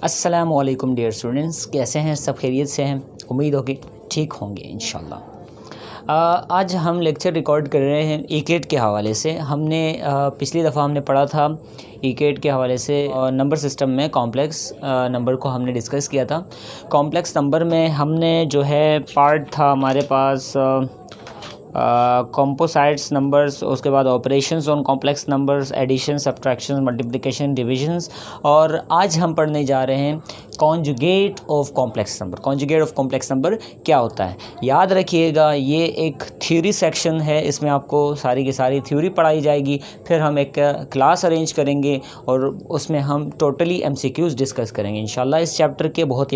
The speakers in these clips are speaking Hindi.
अस्सलामुअलैकुम डियर स्टूडेंट्स, कैसे हैं? सब खैरियत से हैं? उम्मीद होगी ठीक होंगे इंशाल्लाह। आज हम लेक्चर रिकॉर्ड कर रहे हैं ईकेट के हवाले से। हमने पिछली दफ़ा हमने पढ़ा था ईकेट के हवाले से नंबर सिस्टम में कॉम्प्लेक्स नंबर को हमने डिस्कस किया था। कॉम्प्लेक्स नंबर में हमने जो है पार्ट था हमारे पास कॉम्पोसाइट्स नंबर्स, उसके बाद operations on complex numbers, addition, subtraction, multiplication, divisions, और आज हम पढ़ने जा रहे हैं conjugate of complex number. Conjugate of complex number क्या होता है? याद रखिएगा, ये एक थ्योरी सेक्शन है। इसमें आपको सारी की सारी थ्योरी पढ़ाई जाएगी। फिर हम एक क्लास अरेंज करेंगे और उसमें हम टोटली एमसीक्यूज़ डिस्कस करेंगे इंशाल्लाह। इस चैप्टर के बहुत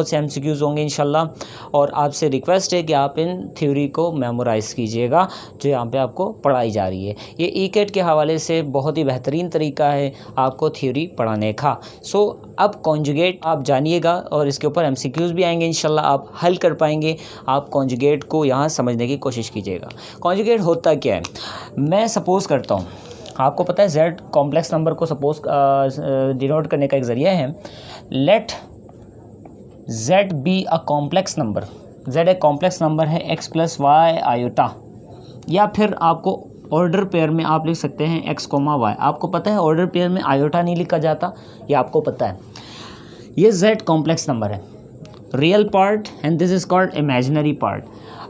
से एमसीक्यूज़ होंगे इंशाल्लाह, और आपसे रिक्वेस्ट है कि आप इन थ्योरी को मेमोराइज़ कीजिएगा जो यहाँ पे आपको पढ़ाई जा रही है। ये ईकेट के हवाले से बहुत ही बेहतरीन तरीका है आपको थ्योरी पढ़ाने का। सो अब कॉन्जुगेट आप जानिएगा और इसके ऊपर एमसीक्यूज़ भी आएंगे इंशाल्लाह, आप हल कर पाएंगे। आप कॉन्जुगेट को यहाँ समझने की कोशिश कीजिएगा। कॉन्जुगेट होता क्या है? मैं सपोज़ करता हूँ, आपको पता है जेड कॉम्प्लेक्स नंबर को सपोज डिनोट करने का एक ज़रिया है। Let Z be a complex number. Z एक कॉम्प्लेक्स नंबर है एक्स प्लस वाई आयोटा, या फिर आपको ऑर्डर पेयर में आप लिख सकते हैं एक्स कोमा वाई। आपको पता है ऑर्डर पेयर में आयोटा नहीं लिखा जाता, ये आपको पता है। ये जेड कॉम्प्लेक्स नंबर है, real part and this is called imaginary part.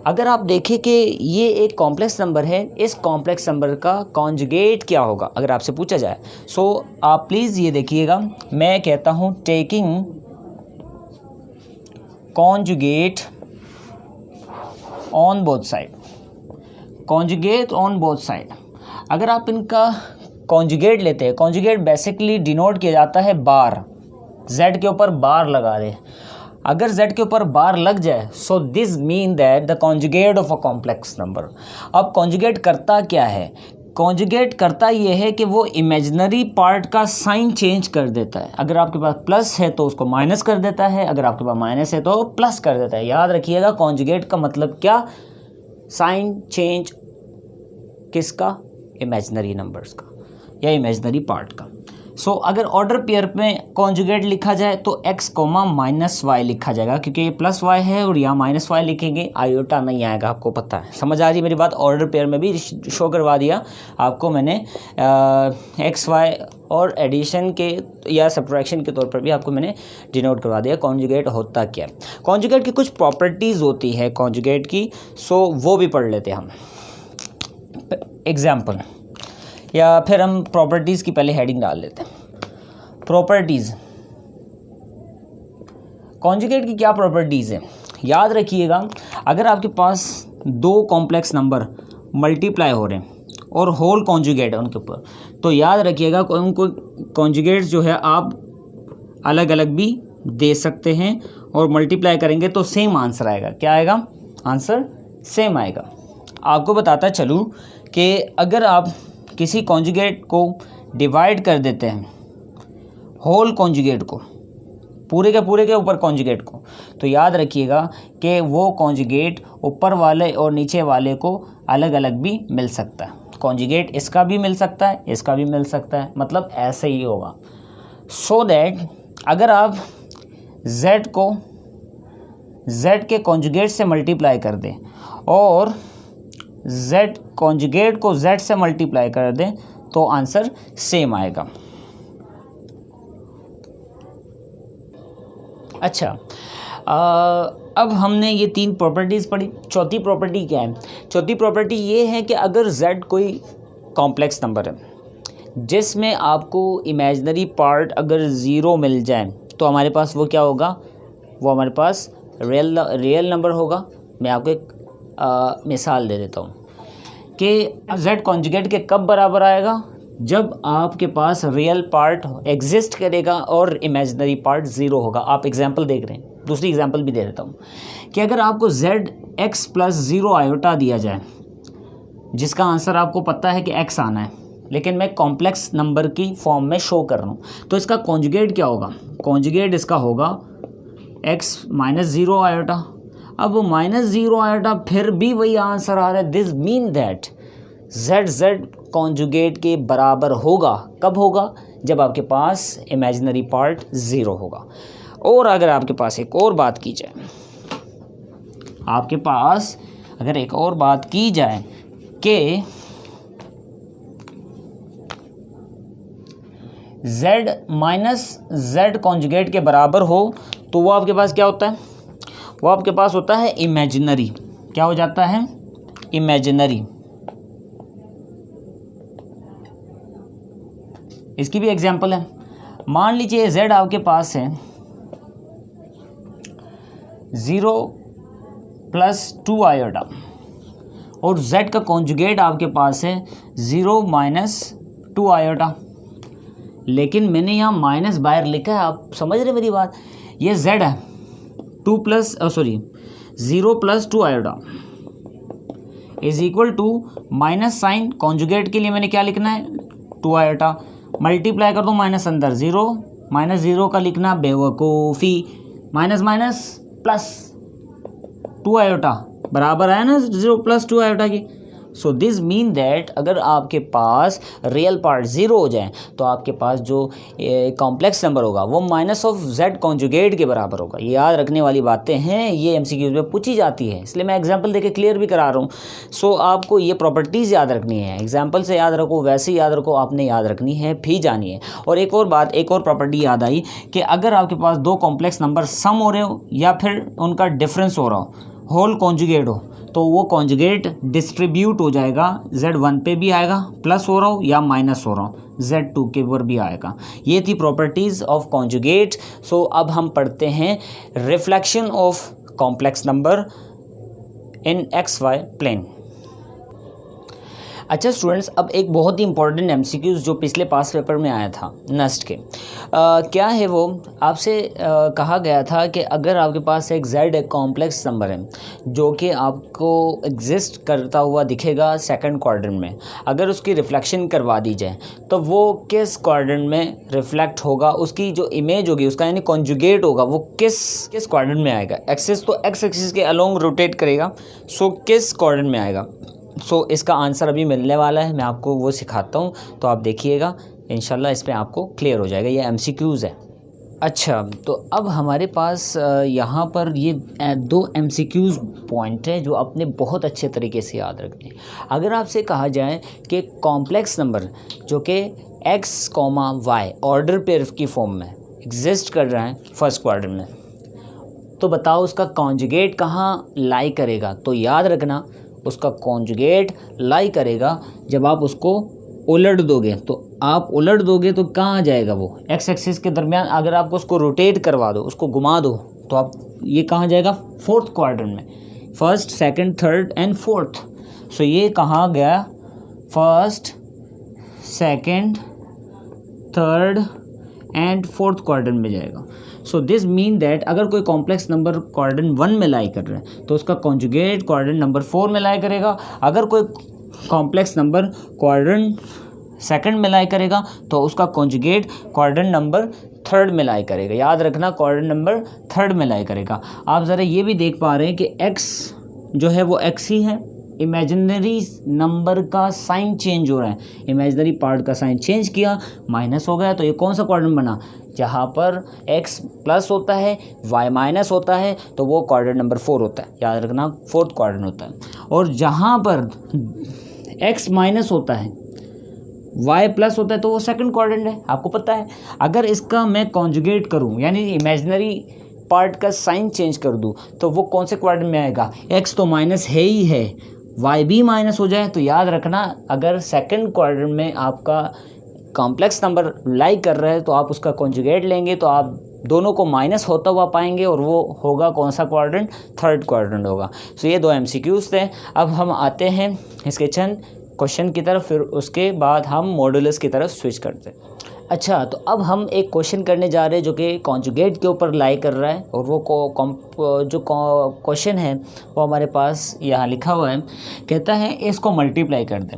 अगर आप देखें कि ये एक कॉम्प्लेक्स नंबर है, इस कॉम्प्लेक्स नंबर का कॉन्जुगेट क्या होगा अगर आपसे पूछा जाए। सो आप प्लीज़ ये देखिएगा, मैं कहता हूँ taking conjugate on both side. Conjugate on both side, अगर आप इनका कॉन्जुगेट लेते हैं, कॉन्जुगेट बेसिकली डिनोट किया जाता है बार। जेड के ऊपर बार लगा दे, अगर जेड के ऊपर बार लग जाए so this mean that the conjugate of a complex number. अब कॉन्जुगेट करता क्या है? कॉन्जुगेट करता ये है कि वो इमेजिनरी पार्ट का साइन चेंज कर देता है। अगर आपके पास प्लस है तो उसको माइनस कर देता है, अगर आपके पास माइनस है तो प्लस कर देता है। याद रखिएगा कॉन्जुगेट का मतलब क्या? साइन चेंज किसका? इमेजिनरी नंबर्स का या इमेजिनरी पार्ट का। सो अगर ऑर्डर पेयर में कॉन्जुगेट लिखा जाए तो एक्स कोमा माइनस वाई लिखा जाएगा, क्योंकि ये प्लस वाई है और यहाँ माइनस वाई लिखेंगे, आयोटा नहीं आएगा। आपको पता है, समझ आ रही है मेरी बात? ऑर्डर पेयर में भी शो करवा दिया आपको मैंने एक्स वाई, और एडिशन के या सब्ट्रैक्शन के तौर पर भी आपको मैंने डिनोट करवा दिया कॉन्जुगेट होता क्या है। कॉन्जुगेट की कुछ प्रॉपर्टीज़ होती है कॉन्जुगेट की, सो वो भी पढ़ लेते हैं हम। एग्जाम्पल, या फिर हम प्रॉपर्टीज़ की पहले हेडिंग डाल लेते हैं। प्रॉपर्टीज़, कॉन्जुगेट की क्या प्रॉपर्टीज़ है? याद रखिएगा, अगर आपके पास दो कॉम्प्लेक्स नंबर मल्टीप्लाई हो रहे हैं और होल कॉन्जुगेट है उनके ऊपर, तो याद रखिएगा उनको कॉन्जुगेट जो है आप अलग अलग भी दे सकते हैं, और मल्टीप्लाई करेंगे तो सेम आंसर आएगा। क्या आएगा? आंसर सेम आएगा। आपको बताता चलूँ कि अगर आप किसी कॉन्जुगेट को डिवाइड कर देते हैं, होल कॉन्जुगेट को, पूरे के ऊपर कॉन्जुगेट को, तो याद रखिएगा कि वो कॉन्जुगेट ऊपर वाले और नीचे वाले को अलग अलग भी मिल सकता है। कॉन्जुगेट इसका भी मिल सकता है, इसका भी मिल सकता है, मतलब ऐसे ही होगा। सो दैट अगर आप z को z के कॉन्जुगेट से मल्टीप्लाई कर दें और z कॉन्जुगेट को z से मल्टीप्लाई कर दें तो आंसर सेम आएगा। अच्छा, अब हमने ये तीन प्रॉपर्टीज़ पढ़ी। चौथी प्रॉपर्टी क्या है? चौथी प्रॉपर्टी ये है कि अगर z कोई कॉम्प्लेक्स नंबर है जिसमें आपको इमेजिनरी पार्ट अगर ज़ीरो मिल जाए तो हमारे पास वो क्या होगा? वो हमारे पास रियल नंबर होगा। मैं आपको एक मिसाल दे देता हूँ कि z कॉन्जुगेट के कब बराबर आएगा? जब आपके पास रियल पार्ट एग्जिस्ट करेगा और इमेजिनरी पार्ट ज़ीरो होगा। आप एग्जांपल देख रहे हैं, दूसरी एग्जांपल भी दे देता हूँ कि अगर आपको z x plus zero iota दिया जाए, जिसका आंसर आपको पता है कि x आना है, लेकिन मैं कॉम्प्लेक्स नंबर की फॉर्म में शो कर रहा हूँ, तो इसका कॉन्जुगेट क्या होगा? कॉन्जुगेट इसका होगा x माइनस ज़ीरो आयोटा। अब माइनस ज़ीरो आयोटा फिर भी वही आंसर आ रहा है। This mean that Z Z conjugate के बराबर होगा। कब होगा? जब आपके पास इमेजिनरी पार्ट ज़ीरो होगा। और अगर आपके पास एक और बात की जाए, आपके पास अगर एक और बात की जाए कि z माइनस जेड कॉन्जुगेट के बराबर हो, तो वो आपके पास क्या होता है? वो आपके पास होता है इमेजिनरी। क्या हो जाता है? इमेजिनरी। इसकी भी एग्जांपल है। मान लीजिए z आपके पास है 0 प्लस 2 आयोटा और z का कॉन्जुगेट आपके पास है 0 माइनस 2 आयोटा, लेकिन मैंने यहाँ माइनस बाहर लिखा है। आप समझ रहे मेरी बात? ये z है 0 plus 2 iota is equal to minus sign conjugate के लिए मैंने क्या लिखना है? 2 आयोटा। मल्टीप्लाई कर दो माइनस अंदर 0 माइनस 0 का लिखना बेवकूफ़ी। माइनस माइनस प्लस 2 आयोटा बराबर आया ना 0 प्लस 2 आयोटा की। सो दिस मीन दैट अगर आपके पास रियल पार्ट ज़ीरो हो जाए तो आपके पास जो कॉम्प्लेक्स नंबर होगा वो माइनस ऑफ जेड कॉन्जुगेट के बराबर होगा। ये याद रखने वाली बातें हैं, ये एमसीक्यूज़ में पूछी जाती है, इसलिए मैं एग्जांपल देके क्लियर भी करा रहा हूँ। सो आपको ये प्रॉपर्टीज़ याद रखनी है। एग्जांपल से याद रखो, वैसे ही याद रखो, आपने याद रखनी है भी जानी है। और एक और बात, एक और प्रॉपर्टी याद आई कि अगर आपके पास दो कॉम्प्लेक्स नंबर सम हो रहे हो या फिर उनका डिफरेंस हो रहा हो, होल कॉन्जुगेट हो, तो वो कॉन्जुगेट डिस्ट्रीब्यूट हो जाएगा। Z1 पे भी आएगा, प्लस हो रहा हो या माइनस हो रहा हो, Z2 के ऊपर भी आएगा। ये थी प्रॉपर्टीज़ ऑफ कॉन्जुगेट। सो अब हम पढ़ते हैं reflection of complex number in XY plane. अच्छा स्टूडेंट्स, अब एक बहुत ही इंपॉर्टेंट एमसीक्यूज़ जो पिछले पास पेपर में आया था नेक्स्ट के, क्या है वो? आपसे कहा गया था कि अगर आपके पास एक Z एक कॉम्प्लेक्स नंबर है जो कि आपको एग्जिस्ट करता हुआ दिखेगा सेकंड क्वाड्रेंट में, अगर उसकी रिफ्लेक्शन करवा दी जाए तो वो किस क्वाड्रेंट में रिफ्लेक्ट होगा? उसकी जो इमेज होगी, उसका यानी कॉन्जुगेट होगा, वो किस क्वाड्रेंट में आएगा? एक्सिस तो एक्स एक्सिस के अलोंग रोटेट करेगा, सो किस क्वाड्रेंट में आएगा? सो इसका आंसर अभी मिलने वाला है, मैं आपको वो सिखाता हूँ, तो आप देखिएगा इंशाल्लाह इस पे आपको क्लियर हो जाएगा। ये एमसीक्यूज़ है। अच्छा, तो अब हमारे पास यहाँ पर ये दो एमसीक्यूज़ पॉइंट है जो आपने बहुत अच्छे तरीके से याद रखने। अगर आपसे कहा जाए कि कॉम्प्लेक्स नंबर जो कि x, y ऑर्डर पेयर की फॉर्म में एग्जिस्ट कर रहा है फर्स्ट क्वाड्रेंट में, तो बताओ उसका कॉन्जुगेट कहाँ लाई करेगा? तो याद रखना, उसका कॉन्जुगेट लाई करेगा जब आप उसको उलट दोगे। तो आप उलट दोगे तो कहाँ जाएगा वो? एक्स एक्सिस के दरमियान अगर आपको उसको रोटेट करवा दो, उसको घुमा दो, तो आप ये कहाँ जाएगा? फोर्थ क्वाड्रेंट में। First, second, third and fourth. So ये कहाँ गया? First, second, third and fourth quadrant में जाएगा। सो दिस मीन दैट अगर कोई कॉम्प्लेक्स नंबर क्वाड्रेंट 1 में लाई कर रहा है तो उसका कॉन्जुगेट क्वाड्रेंट नंबर 4 में लाई करेगा। अगर कोई कॉम्प्लेक्स नंबर क्वाड्रेंट सेकंड में लाई करेगा तो उसका कॉन्जुगेट क्वाड्रेंट नंबर 3rd में लाई करेगा। याद रखना, क्वाड्रेंट नंबर 3rd में लाई करेगा। आप ज़रा ये भी देख पा रहे हैं कि x जो है वो x ही है, इमेजिनरी नंबर का साइन चेंज हो रहा है, इमेजिनरी पार्ट का साइन चेंज किया, माइनस हो गया, तो ये कौन सा क्वाड्रेंट बना? जहाँ पर x प्लस होता है, y माइनस होता है, तो वो क्वाड्रेंट नंबर 4 होता है। याद रखना, 4th क्वाड्रेंट होता है। और जहाँ पर x माइनस होता है, y प्लस होता है, तो वो सेकंड क्वाड्रेंट है। आपको पता है, अगर इसका मैं कॉन्जुगेट करूँ यानी इमेजिनरी पार्ट का साइन चेंज कर दूँ तो वो कौन से क्वाड्रेंट में आएगा? x तो माइनस है ही है, y भी माइनस हो जाए, तो याद रखना अगर सेकंड क्वाड्रेंट में आपका कॉम्प्लेक्स नंबर लाई कर रहा है तो आप उसका कॉन्जुगेट लेंगे तो आप दोनों को माइनस होता हुआ पाएंगे, और वो होगा कौन सा क्वाड्रेंट? 3rd क्वाड्रेंट होगा। सो ये दो एमसीक्यूज़ थे। अब हम आते हैं इसके चंद क्वेश्चन की तरफ, फिर उसके बाद हम मॉडुलस की तरफ स्विच करते हैं। अच्छा, तो अब हम एक क्वेश्चन करने जा रहे हैं जो कि कॉन्जुगेट के ऊपर लाई कर रहा है, और वो जो क्वेश्चन है वो हमारे पास यहाँ लिखा हुआ है। कहता है इसको मल्टीप्लाई कर दें,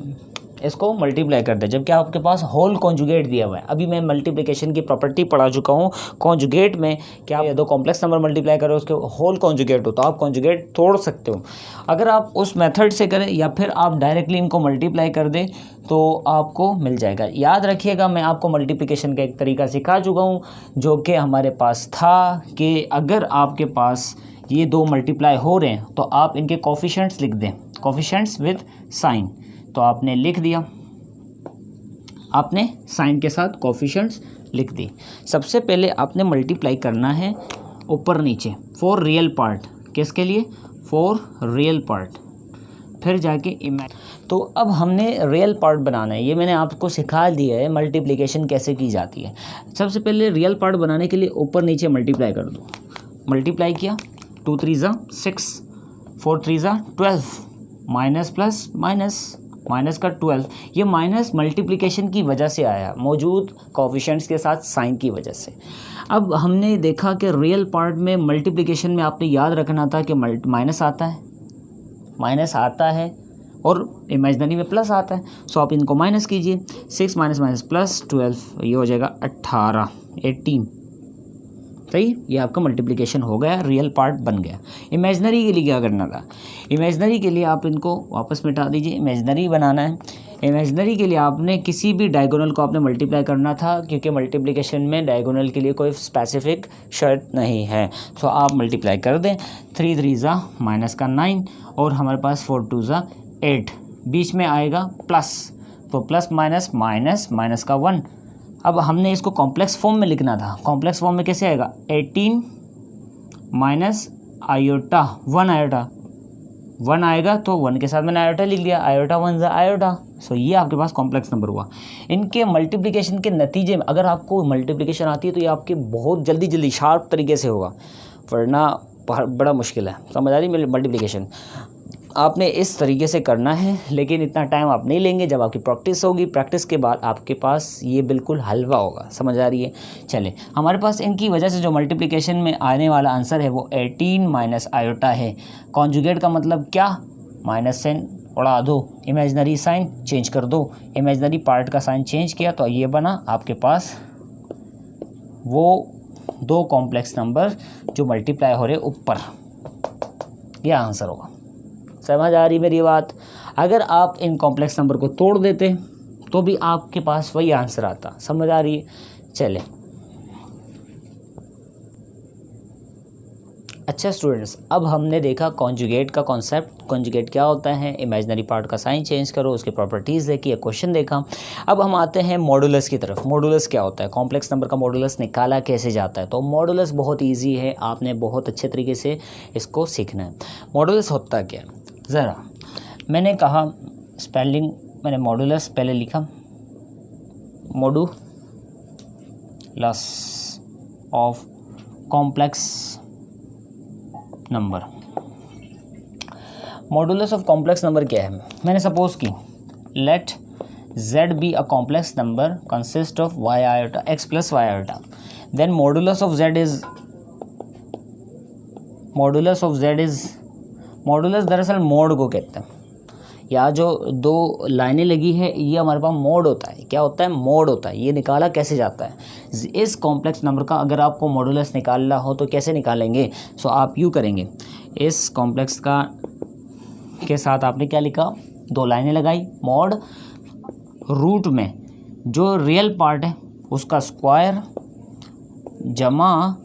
इसको मल्टीप्लाई कर दे, जबकि आपके पास होल कॉन्जुगेट दिया हुआ है। अभी मैं मल्टीप्लिकेशन की प्रॉपर्टी पढ़ा चुका हूँ। कॉन्जुगेट में क्या आप दो कॉम्प्लेक्स नंबर मल्टीप्लाई करो उसके होल कॉन्जुगेट हो तो आप कॉन्जुगेट तोड़ सकते हो। अगर आप उस मेथड से करें या फिर आप डायरेक्टली इनको मल्टीप्लाई कर दें तो आपको मिल जाएगा। याद रखिएगा, मैं आपको मल्टीप्लिकेशन का एक तरीका सिखा चुका हूँ जो कि हमारे पास था कि अगर आपके पास ये दो मल्टीप्लाई हो रहे हैं तो आप इनके कोफिशिएंट्स लिख दें, कोफिशिएंट्स विद साइन। तो आपने लिख दिया, आपने साइन के साथ कोफिशिएंट्स लिख दी। सबसे पहले आपने मल्टीप्लाई करना है ऊपर नीचे फॉर रियल पार्ट। किसके लिए? For real part. फिर जाके तो अब हमने रियल पार्ट बनाना है। ये मैंने आपको सिखा दिया है मल्टीप्लिकेशन कैसे की जाती है। सबसे पहले रियल पार्ट बनाने के लिए ऊपर नीचे मल्टीप्लाई कर दो। मल्टीप्लाई किया, 2 3 6, 4 3 12, माइनस प्लस माइनस, माइनस का 12। ये माइनस मल्टीप्लिकेशन की वजह से आया, मौजूद कोफिशिएंट्स के साथ साइन की वजह से। अब हमने देखा कि रियल पार्ट में मल्टीप्लिकेशन में आपने याद रखना था कि माइनस आता है, माइनस आता है और इमेजिनरी में प्लस आता है। सो आप इनको माइनस कीजिए, 6 माइनस माइनस प्लस 12, ये हो जाएगा 18, 18। सही, ये आपका मल्टीप्लिकेशन हो गया, रियल पार्ट बन गया। इमेजिनरी के लिए क्या करना था? इमेजिनरी के लिए आप इनको वापस मिटा दीजिए, इमेजिनरी बनाना है। इमेजिनरी के लिए आपने किसी भी डायगोनल को आपने मल्टीप्लाई करना था, क्योंकि मल्टीप्लिकेशन में डायगोनल के लिए कोई स्पेसिफिक शर्त नहीं है। सो आप मल्टीप्लाई कर दें, 3 3 माइनस का 9 और हमारे पास 4 2 8, बीच में आएगा प्लस, तो प्लस माइनस माइनस, माइनस का 1। अब हमने इसको कॉम्प्लेक्स फॉर्म में लिखना था। कॉम्प्लेक्स फॉर्म में कैसे आएगा? 18 माइनस आयोटा 1, आयोटा 1 आएगा तो 1 के साथ मैंने आयोटा लिख लिया, आयोटा 1 आयोटा। सो ये आपके पास कॉम्प्लेक्स नंबर हुआ। इनके मल्टीप्लिकेशन के नतीजे में अगर आपको मल्टीप्लिकेशन आती है तो ये आपके बहुत जल्दी शार्प तरीके से होगा, वरना बड़ा मुश्किल है। समझ आ रही मेरी? मल्टीप्लिकेशन आपने इस तरीके से करना है, लेकिन इतना टाइम आप नहीं लेंगे। जब आपकी प्रैक्टिस होगी, प्रैक्टिस के बाद आपके पास ये बिल्कुल हलवा होगा। समझ आ रही है? चले, हमारे पास इनकी वजह से जो मल्टीप्लिकेशन में आने वाला आंसर है वो 18 माइनस आयोटा है। कॉन्जुगेट का मतलब क्या? माइनस साइन उड़ा दो, इमेजिनरी साइन चेंज कर दो। इमेजिनरी पार्ट का साइन चेंज किया तो ये बना आपके पास वो दो कॉम्प्लेक्स नंबर जो मल्टीप्लाई हो रहे ऊपर, यह आंसर होगा। समझ आ रही मेरी बात? अगर आप इन कॉम्प्लेक्स नंबर को तोड़ देते तो भी आपके पास वही आंसर आता। समझ आ रही है? चले, अच्छा स्टूडेंट्स, अब हमने देखा कॉन्जुगेट का कॉन्सेप्ट, कॉन्जुगेट क्या होता है, इमेजिनरी पार्ट का साइन चेंज करो, उसके प्रॉपर्टीज़ देखी, एक क्वेश्चन देखा। अब हम आते हैं मॉडुलस की तरफ। मॉडुलस क्या होता है? कॉम्प्लेक्स नंबर का मॉडुलस निकाला कैसे जाता है? तो मॉडुलस बहुत ईजी है, आपने बहुत अच्छे तरीके से इसको सीखना है। मॉडुलस होता क्या है? ज़रा मैंने कहा स्पेलिंग, मैंने मॉडुलस पहले लिखा, modulus of complex number. Modulus of complex number क्या है? मैंने सपोज की let z be a complex number consist of y iota x plus y iota, then modulus of z is, modulus of z is, modulus दरअसल मोड को कहते हैं। या जो दो लाइनें लगी है ये हमारे पास मोड होता है। क्या होता है? मोड होता है। ये निकाला कैसे जाता है? इस कॉम्प्लेक्स नंबर का अगर आपको मॉडुलस निकालना हो तो कैसे निकालेंगे? सो आप यूँ करेंगे, इस कॉम्प्लेक्स का के साथ आपने क्या लिखा? दो लाइनें लगाई, मॉड रूट में जो रियल पार्ट है उसका स्क्वायर जमा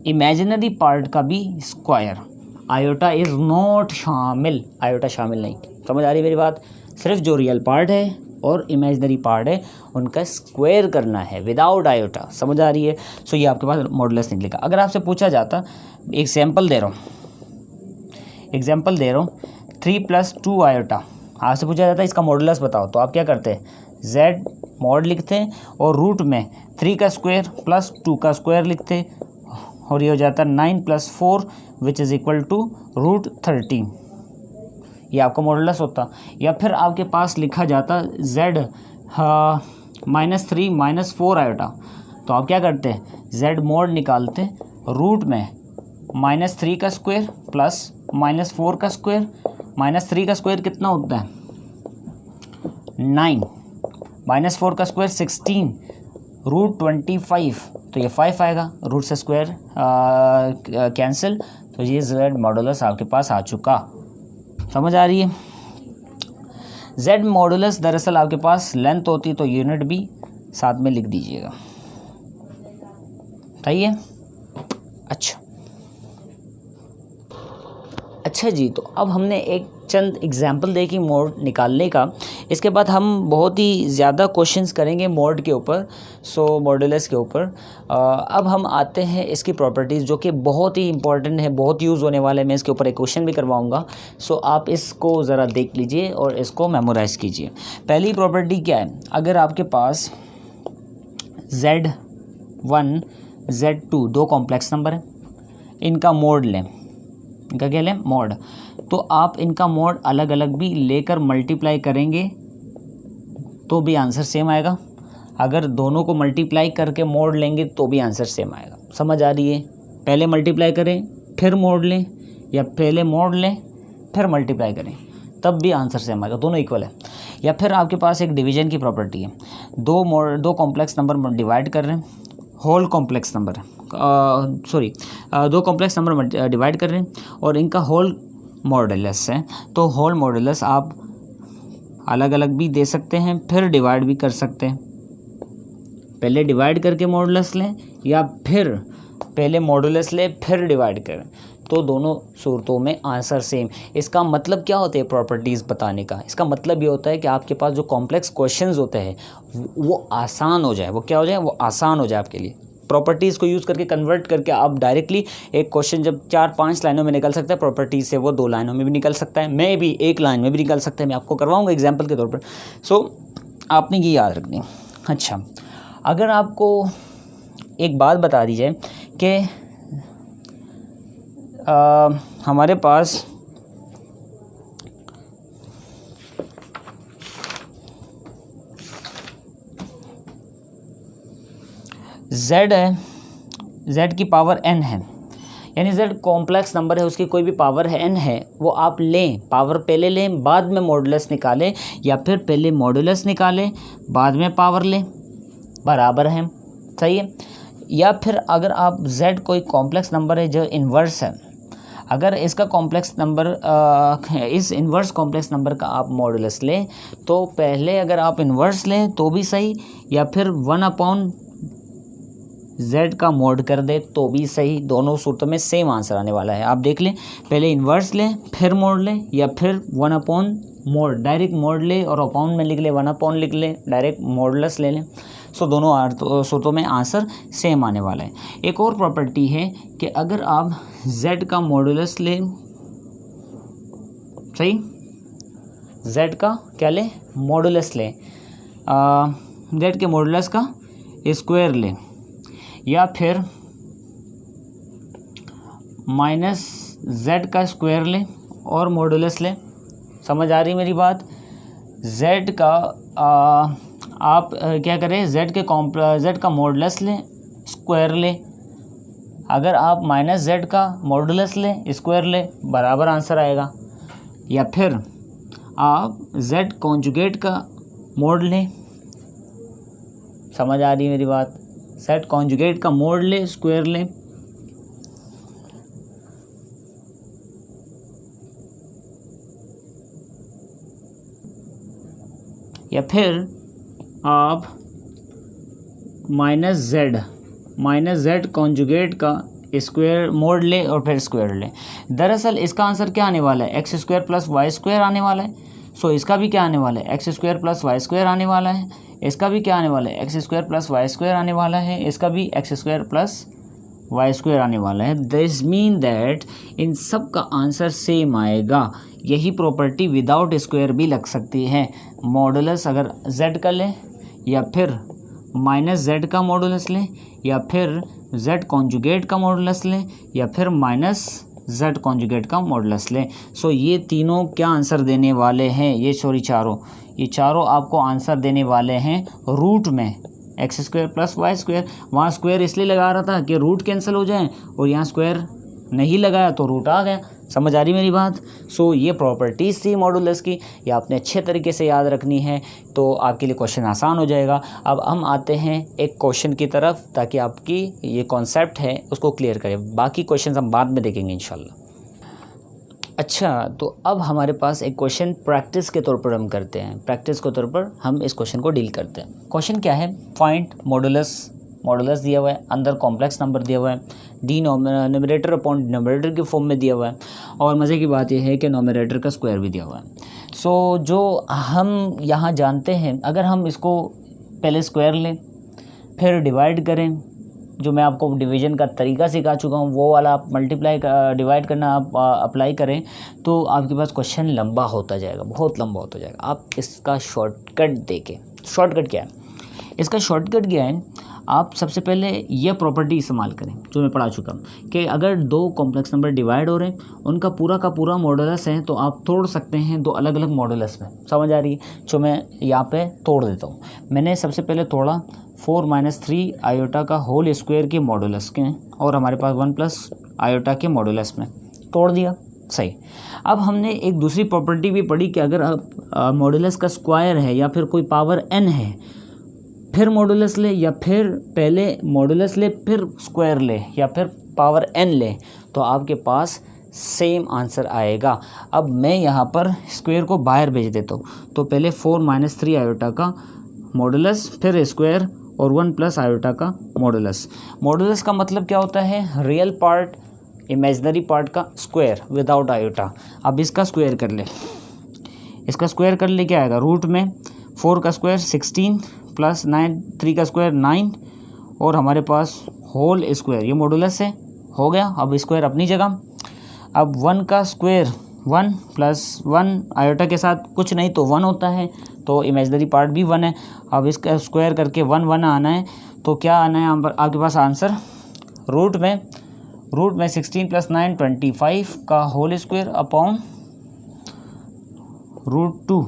इमेजिनरी पार्ट का भी स्क्वायर। आयोटा इज़ नॉट शामिल, आयोटा शामिल नहीं। समझ आ रही मेरी बात? सिर्फ जो रियल पार्ट है और इमेजिनरी पार्ट है उनका स्क्वायर करना है विदाउट आयोटा। समझ आ रही है? सो ये आपके पास मॉडुलस निकलेगा। अगर आपसे पूछा जाता, एग्जाम्पल दे रहा हूँ, 3 + 2 आयोटा, आपसे पूछा जाता इसका मॉडुलस बताओ, तो आप क्या करते हैं? z मॉड लिखते हैं और रूट में 3 का स्क्वायर प्लस 2 का स्क्वायर लिखते हैं और ये हो जाता है 9 + 4 विच इज़ इक्वल टू √13। ये आपका मॉडुलस होता। या फिर आपके पास लिखा जाता z -3 - 4 आयोटा, तो आप क्या करते हैं? z मॉड निकालते, रूट में -3 का स्क्वायर प्लस -4 का स्क्वायर। -3 का स्क्वायर कितना होता है? 9, -4 का स्क्वायर 16, √25, तो ये 5 आएगा, रूट से स्क्वायर कैंसिल, तो ये z मॉडुलस आपके पास आ चुका। समझ आ रही है? z मॉडुलस दरअसल आपके पास लेंथ होती तो यूनिट भी साथ में लिख दीजिएगा। सही है? अच्छा जी, तो अब हमने एक चंद एग्जाम्पल देखी मोड निकालने का। इसके बाद हम बहुत ही ज़्यादा क्वेश्चंस करेंगे मोड के ऊपर, सो मॉडुलस के ऊपर। अब हम आते हैं इसकी प्रॉपर्टीज़, जो कि बहुत ही इंपॉर्टेंट है, बहुत यूज़ होने वाले। मैं इसके ऊपर एक क्वेश्चन भी करवाऊंगा, सो आप इसको ज़रा देख लीजिए और इसको मेमोराइज़ कीजिए। पहली प्रॉपर्टी क्या है? अगर आपके पास Z1 Z2 दो कॉम्प्लेक्स नंबर हैं, इनका मोड लें, इनका क्या लें? मोड। तो आप इनका मोड अलग अलग भी लेकर मल्टीप्लाई करेंगे तो भी आंसर सेम आएगा। अगर दोनों को मल्टीप्लाई करके मोड लेंगे तो भी आंसर सेम आएगा। समझ आ रही है? पहले मल्टीप्लाई करें फिर मोड लें, या पहले मोड लें फिर मल्टीप्लाई करें, तब भी आंसर सेम आएगा, दोनों इक्वल है। या फिर आपके पास एक डिवीजन की प्रॉपर्टी है, दो कॉम्प्लेक्स नंबर डिवाइड कर रहे हैं, होल कॉम्प्लेक्स नंबर दो कॉम्प्लेक्स नंबर डिवाइड कर रहे हैं और इनका होल मॉडुलस है, तो होल मॉडुलस आप अलग अलग भी दे सकते हैं, फिर डिवाइड भी कर सकते हैं। पहले डिवाइड करके मॉडुलस लें या फिर पहले मॉडुलस लें फिर डिवाइड करें, तो दोनों सूरतों में आंसर सेम। इसका मतलब क्या होता है प्रॉपर्टीज़ बताने का? इसका मतलब ये होता है कि आपके पास जो कॉम्प्लेक्स क्वेश्चंस होते हैं वो आसान हो जाए। वो क्या हो जाए? वो आसान हो जाए आपके लिए। प्रॉपर्टीज़ को यूज़ करके कन्वर्ट करके आप डायरेक्टली एक क्वेश्चन जब 4-5 लाइनों में निकल सकता है, प्रॉपर्टीज़ से वो 2 लाइनों में भी निकल सकता है, मैं भी 1 लाइन में भी निकल सकता है। मैं आपको करवाऊँगा एग्जाम्पल के तौर पर। सो आपने ये याद रखनी। अच्छा, अगर आपको एक बात बता दी जाए कि हमारे पास z है, z की पावर n है, यानी z कॉम्प्लेक्स नंबर है, उसकी कोई भी पावर है n है, वो आप लें, पावर पहले लें बाद में मॉडुलस निकालें, या फिर पहले मॉडुलस निकालें बाद में पावर लें, बराबर है। सही है? या फिर अगर आप z कोई कॉम्प्लेक्स नंबर है जो इन्वर्स है, अगर इसका कॉम्प्लेक्स नंबर इस इन्वर्स कॉम्प्लेक्स नंबर का आप मॉडुलस लें, तो पहले अगर आप इन्वर्स लें तो भी सही, या फिर 1/z का मोड कर दे तो भी सही। दोनों सूरतों में सेम आंसर आने वाला है। आप देख लें, पहले इन्वर्स लें फिर मोड लें, या फिर 1/मोड डायरेक्ट मोड लें और अपॉन में लिख लें, 1/ लिख लें, डायरेक्ट मॉडुलस ले लें। सो दोनों सूरतों में आंसर सेम आने वाला है। एक और प्रॉपर्टी है कि अगर आप z का मॉडुलस लें, सही, z का क्या लें? मॉडुलस लें, z के मॉडुलस का स्क्वायर लें, या फिर -z का स्क्वायर लें और मॉडुलस लें। समझ आ रही मेरी बात? z का आप क्या करें? z का मॉडुलस लें, स्क्वायर लें। अगर आप -z का मॉडुलस लें, स्क्वायर लें, बराबर आंसर आएगा। या फिर आप z कॉन्जुगेट का मोड लें। समझ आ रही है मेरी बात? z कॉन्जुगेट का मोड लें, स्क्वायर लें। या फिर आप -z कॉन्जुगेट का स्क्वायर मोड ले और फिर स्क्वायर ले। दरअसल इसका आंसर क्या आने वाला है? x² + y² आने वाला है। सो इसका भी क्या आने वाला है? x² + y² आने वाला है। इसका भी क्या आने वाला है? x² + y² आने वाला है। इसका भी x² + y² आने वाला है। दिस मीन दैट इन सब का आंसर सेम आएगा। यही प्रॉपर्टी विदाउट स्क्वायर भी लग सकती है। मॉडुलस अगर z का लें, या फिर -z का मॉडुलस लें, या फिर z कॉन्जुगेट का मॉडुलस लें, या फिर -z कॉन्जुगेट का मॉडुलस लें। सो ये तीनों क्या आंसर देने वाले हैं? ये चारों आपको आंसर देने वाले हैं रूट में, x² + y²। वहाँ स्क्वायर इसलिए लगा रहा था कि रूट कैंसिल हो जाए, और यहाँ स्क्वायर नहीं लगाया तो रूट आ गया। समझ आ रही मेरी बात? सो ये प्रॉपर्टीज़ थी मॉडुलस की, ये आपने अच्छे तरीके से याद रखनी है तो आपके लिए क्वेश्चन आसान हो जाएगा। अब हम आते हैं एक क्वेश्चन की तरफ ताकि आपकी ये कॉन्सेप्ट है उसको क्लियर करें, बाकी क्वेश्चन हम बाद में देखेंगे इंशाल्लाह। अच्छा, तो अब हमारे पास एक क्वेश्चन प्रैक्टिस के तौर पर हम करते हैं, प्रैक्टिस के तौर पर हम इस क्वेश्चन को डील करते हैं। क्वेश्चन क्या है, फाइंड मॉडुलस दिया हुआ है, अंदर कॉम्प्लेक्स नंबर दिया हुआ है, न्यूमरेटर अपॉन डिनोमिनेटर के फॉर्म में दिया हुआ है, और मज़े की बात यह है कि न्यूमरेटर का स्क्वायर भी दिया हुआ है। सो जो हम यहाँ जानते हैं, अगर हम इसको पहले स्क्वायर लें फिर डिवाइड करें, जो मैं आपको डिवीज़न का तरीका सिखा चुका हूँ वो वाला आप डिवाइड करना आप अप्लाई करें तो आपके पास क्वेश्चन लंबा होता जाएगा, बहुत लंबा होता जाएगा। आप इसका शॉर्टकट देके, शॉर्टकट क्या है इसका, शॉर्टकट क्या है, आप सबसे पहले यह प्रॉपर्टी इस्तेमाल करें जो मैं पढ़ा चुका हूँ कि अगर दो कॉम्प्लेक्स नंबर डिवाइड हो रहे हैं, उनका पूरा का पूरा मॉडुलस है तो आप तोड़ सकते हैं दो अलग अलग मॉडुलस में। समझ आ रही है? जो मैं यहाँ पे तोड़ देता हूँ। मैंने सबसे पहले तोड़ा 4 - 3 आयोटा का होल स्क्वायर के मॉडुलस के, और हमारे पास 1 + आयोटा के मॉडुलस में तोड़ दिया। सही। अब हमने एक दूसरी प्रॉपर्टी भी पढ़ी कि अगर आप मॉडुलस का स्क्वायर है या फिर कोई पावर n है, फिर मॉडुलस ले, या फिर पहले मॉडुलस ले फिर स्क्वायर ले, या फिर पावर n ले, तो आपके पास सेम आंसर आएगा। अब मैं यहाँ पर स्क्वायर को बाहर भेज देता हूँ, तो पहले 4 - 3 आयोटा का मॉडुलस, फिर स्क्वायर, और 1 + आयोटा का मॉडुलस। मॉडुलस का मतलब क्या होता है, रियल पार्ट इमेजिनरी पार्ट का स्क्वायर विदाउट आयोटा। अब इसका स्क्वायर कर ले, इसका स्क्वायर कर ले, क्या आएगा, रूट में 4 का स्क्वायर 16 + 9, 3 का स्क्वायर 9, और हमारे पास होल स्क्वायर, ये मॉडुलस है, हो गया। अब स्क्वायर अपनी जगह। अब 1 का स्क्वायर 1 + 1 आयोटा के साथ कुछ नहीं तो 1 होता है, तो इमेजिनरी पार्ट भी 1 है। अब इसका स्क्वायर करके 1 1 आना है, तो क्या आना है आपके पास आंसर, रूट में 16 + 9 25 का होल स्क्वायर अपॉन √2,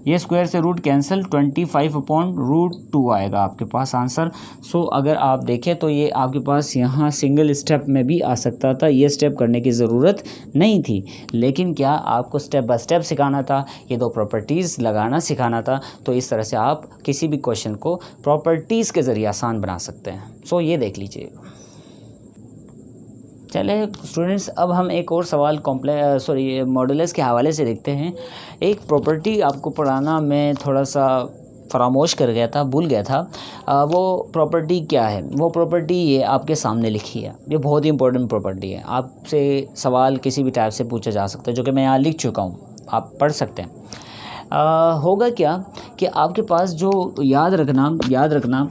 ये स्क्वायर से रूट कैंसिल, 25 अपॉन √2 आएगा आपके पास आंसर। सो अगर आप देखें तो ये आपके पास यहाँ सिंगल स्टेप में भी आ सकता था, ये स्टेप करने की ज़रूरत नहीं थी, लेकिन क्या आपको स्टेप बाय स्टेप सिखाना था, ये दो प्रॉपर्टीज़ लगाना सिखाना था। तो इस तरह से आप किसी भी क्वेश्चन को प्रॉपर्टीज़ के ज़रिए आसान बना सकते हैं। सो ये देख लीजिए। चले स्टूडेंट्स, अब हम एक और सवाल मॉडुलस के हवाले से देखते हैं। एक प्रॉपर्टी आपको पढ़ाना मैं थोड़ा सा फरामोश कर गया था, भूल गया था। वो प्रॉपर्टी क्या है, वो प्रॉपर्टी ये आपके सामने लिखी है, ये बहुत ही इंपॉर्टेंट प्रॉपर्टी है। आपसे सवाल किसी भी टाइप से पूछा जा सकता है, जो कि मैं यहाँ लिख चुका हूँ, आप पढ़ सकते हैं। होगा क्या कि आपके पास जो याद रखना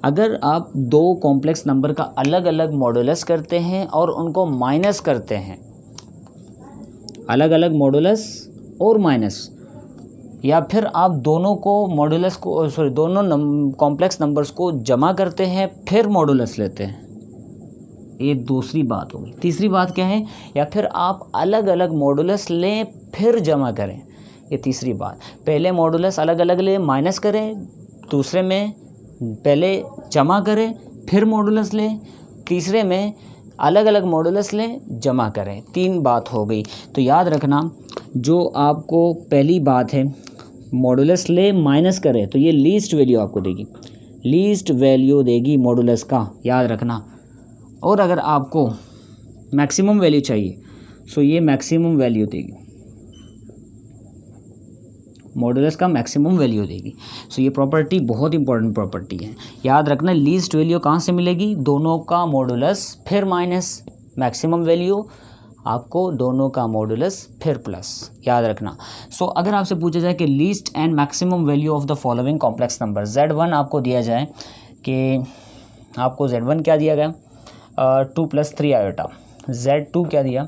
अगर आप दो कॉम्प्लेक्स नंबर का अलग अलग मॉडुलस करते हैं और उनको माइनस करते हैं, अलग अलग मॉडुलस और माइनस, या फिर आप दोनों कॉम्प्लेक्स नंबर्स को जमा करते हैं फिर मॉडुलस लेते हैं, ये दूसरी बात होगी। तीसरी बात क्या है, या फिर आप अलग अलग मॉडुलस लें फिर जमा करें, ये तीसरी बात। पहले मॉडुलस अलग अलग लें, माइनस करें, दूसरे में पहले जमा करें फिर मॉडुलस लें, तीसरे में अलग अलग मॉडुलस लें जमा करें, 3 बात हो गई। तो याद रखना, जो आपको पहली बात है मॉडुलस ले माइनस करें तो ये लीस्ट वैल्यू आपको देगी, लीस्ट वैल्यू देगी मॉडुलस का, याद रखना। और अगर आपको मैक्सिमम वैल्यू चाहिए सो ये मैक्सिमम वैल्यू देगी, मॉडुलस का मैक्सिमम वैल्यू देगी। सो ये प्रॉपर्टी बहुत इंपॉर्टेंट प्रॉपर्टी है, याद रखना। लीस्ट वैल्यू कहाँ से मिलेगी, दोनों का मॉडुलस फिर माइनस, मैक्सिमम वैल्यू आपको दोनों का मॉडुलस फिर प्लस, याद रखना। सो अगर आपसे पूछा जाए कि least and maximum value of the following complex number, Z1 आपको दिया जाए कि आपको Z1 क्या दिया गया, 2 + 3 आयोटा, Z2 क्या दिया,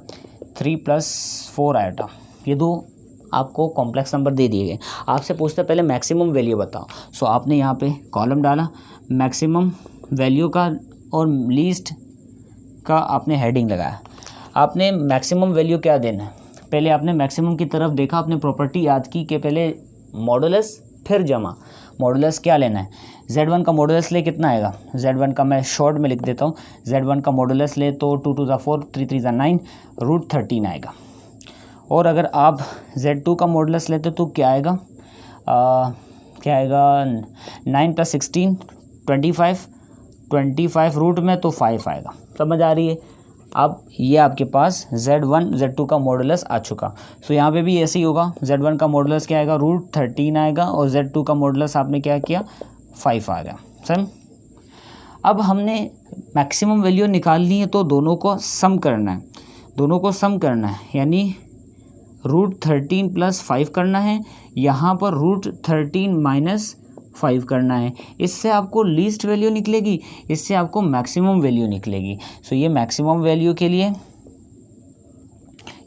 3 + 4 आयोटा, ये दो आपको कॉम्प्लेक्स नंबर दे दिए गए। आपसे पूछते पहले मैक्सिमम वैल्यू बताओ। सो आपने यहाँ पे कॉलम डाला मैक्सिमम वैल्यू का और लीस्ट का आपने हेडिंग लगाया। आपने मैक्सिमम वैल्यू क्या देना है, पहले आपने मैक्सिमम की तरफ देखा, आपने प्रॉपर्टी याद की कि पहले मॉडुलस फिर जमा। मॉडुलस क्या लेना है, Z1 का मॉडुलस ले कितना आएगा, Z1 का मैं शॉर्ट में लिख देता हूँ, Z1 का मॉडुलस ले तो 2 × 2 = 4, 3 × 3 = 9, √13 आएगा। और अगर आप Z2 का मॉडुलस लेते तो क्या आएगा, क्या आएगा 9 + 16 25, 25 रूट में तो 5 आएगा। समझ आ रही है। अब ये आपके पास Z1 Z2 का मॉडुलस आ चुका। सो यहाँ पे भी ऐसे ही होगा, Z1 का मॉडुलस क्या आएगा, √13 आएगा और Z2 का मॉडुलस आपने क्या किया 5 आ गया। सर अब हमने मैक्सिमम वैल्यू निकालनी है तो दोनों को सम करना है, दोनों को सम करना है, यानी √13 + 5 करना है, यहाँ पर √13 - 5 करना है। इससे आपको लीस्ट वैल्यू निकलेगी, इससे आपको मैक्सिमम वैल्यू निकलेगी। सो ये मैक्सिमम वैल्यू के लिए,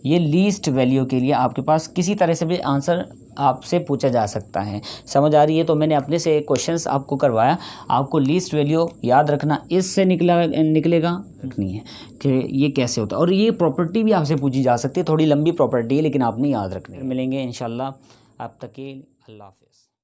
ये लीस्ट वैल्यू के लिए आपके पास किसी तरह से भी आंसर आपसे पूछा जा सकता है। समझ आ रही है। तो मैंने अपने से क्वेश्चंस आपको करवाया, आपको लीस्ट वैल्यू याद रखना, इससे निकलेगा रखनी है कि ये कैसे होता है। और ये प्रॉपर्टी भी आपसे पूछी जा सकती है, थोड़ी लंबी प्रॉपर्टी है लेकिन आपने याद रखनी है। मिलेंगे इंशाल्लाह। अब तक के अल्लाह हाफ़िज़।